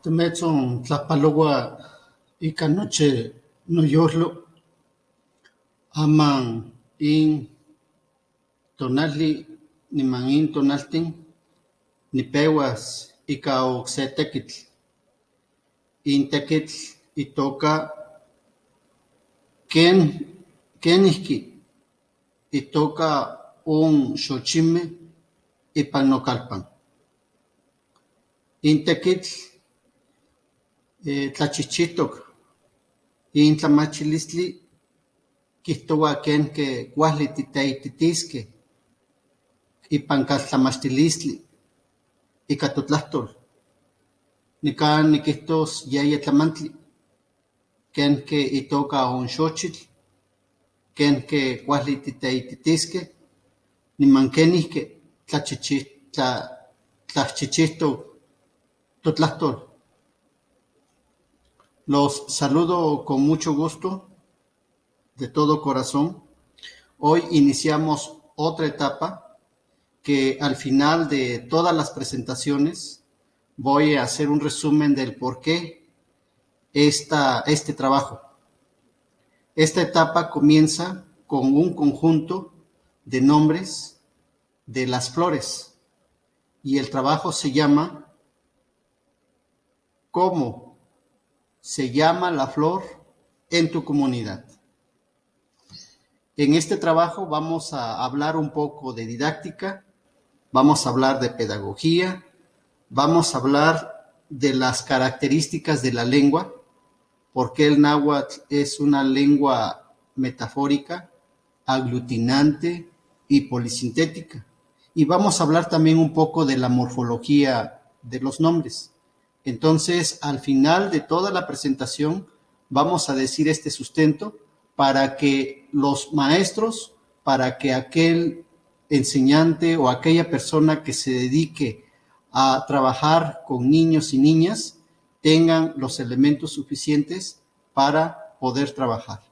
Temetzon tlapaloa ika noche noyolo aman in tonali niman in tonaltin nipewas ika okse tekitl. In tekitl itoka kenihki itoka un xochimeh ipan nokalpan. In tekitl tlachihchitok in tlamachilistli kihtoua ken ke kuali titeititisqueh ipan kaltlamachtilistli ika totlahtol. Nikan nikihtos yeye tlamantli ken ke itoka un xochitl, ken ke kuali titeititisqueh, niman kenihke tlachihchihtok totlahtol. Los saludo con mucho gusto, de todo corazón. Hoy iniciamos otra etapa que al final de todas las presentaciones voy a hacer un resumen del por qué este trabajo. Esta etapa comienza con un conjunto de nombres de las flores y el trabajo se llama ¿Cómo se llama la flor en tu comunidad? En este trabajo vamos a hablar un poco de didáctica, vamos a hablar de pedagogía, vamos a hablar de las características de la lengua, porque el náhuatl es una lengua metafórica, aglutinante y polisintética. Y vamos a hablar también un poco de la morfología de los nombres. Entonces, al final de toda la presentación, vamos a decir este sustento para que los maestros, para que aquel enseñante o aquella persona que se dedique a trabajar con niños y niñas tengan los elementos suficientes para poder trabajar.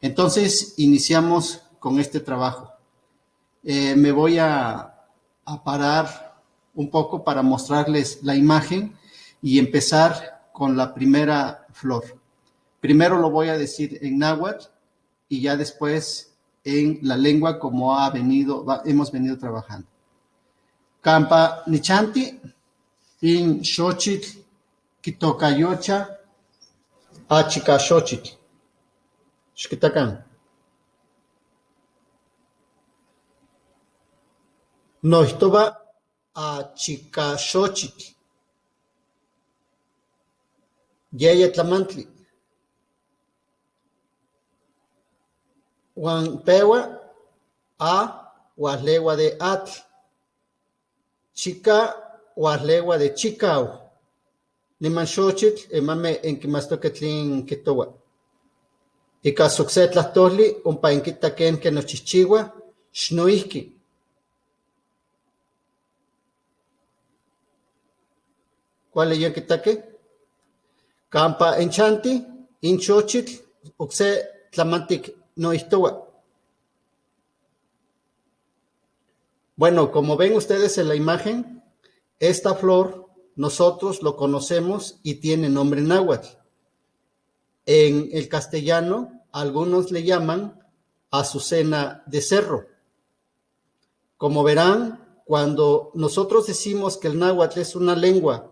Entonces, iniciamos con este trabajo. Me voy a parar un poco para mostrarles la imagen y empezar con la primera flor. Primero lo voy a decir en náhuatl y ya después en la lengua como hemos venido trabajando. Campa nichanti in xochitl kitokayocha achika xochitl. Xkitakan. Nohtoba achika xochitl. Yeye tlamantli. Juan pewa a huaslewa de atl. Chica huaslewa de chicao. Niman xochitl emame enkimastoketlin kitowa. Ika sokse tlahtoli ompa enkita ken nochihchiwa xnoihki. ¿Cuál es que taque? Campa enchanti, in xochitl, okse tlamantik no ihtowa. Bueno, como ven ustedes en la imagen, esta flor nosotros lo conocemos y tiene nombre náhuatl. En el castellano, algunos le llaman azucena de cerro. Como verán, cuando nosotros decimos que el náhuatl es una lengua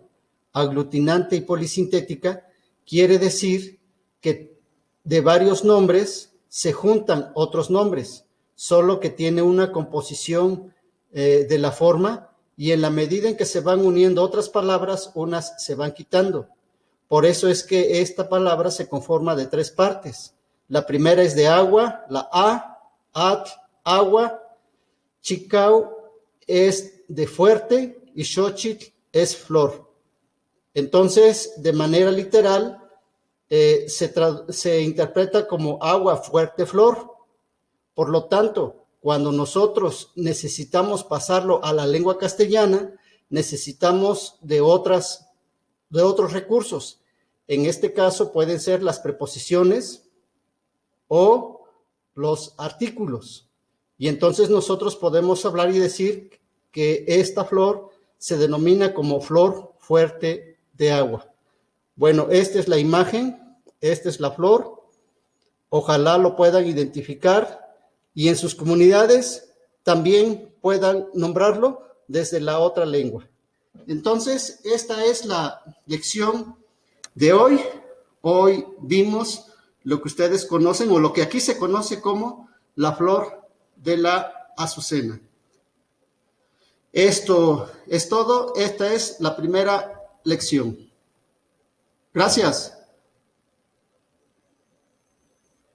aglutinante y polisintética, quiere decir que de varios nombres se juntan otros nombres, solo que tiene una composición de la forma y en la medida en que se van uniendo otras palabras, unas se van quitando. Por eso es que esta palabra se conforma de tres partes. La primera es de agua, la A, atl, agua, chicao es de fuerte y xochitl es flor. Entonces, de manera literal, se interpreta como agua, fuerte, flor. Por lo tanto, cuando nosotros necesitamos pasarlo a la lengua castellana, necesitamos de otros recursos. En este caso pueden ser las preposiciones o los artículos. Y entonces nosotros podemos hablar y decir que esta flor se denomina como flor fuerte de agua. Bueno, esta es la imagen, esta es la flor. Ojalá lo puedan identificar y en sus comunidades también puedan nombrarlo desde la otra lengua. Entonces, esta es la lección de hoy. Hoy vimos lo que ustedes conocen o lo que aquí se conoce como la flor de la azucena. Esto es todo. Esta es la primera lección. Gracias.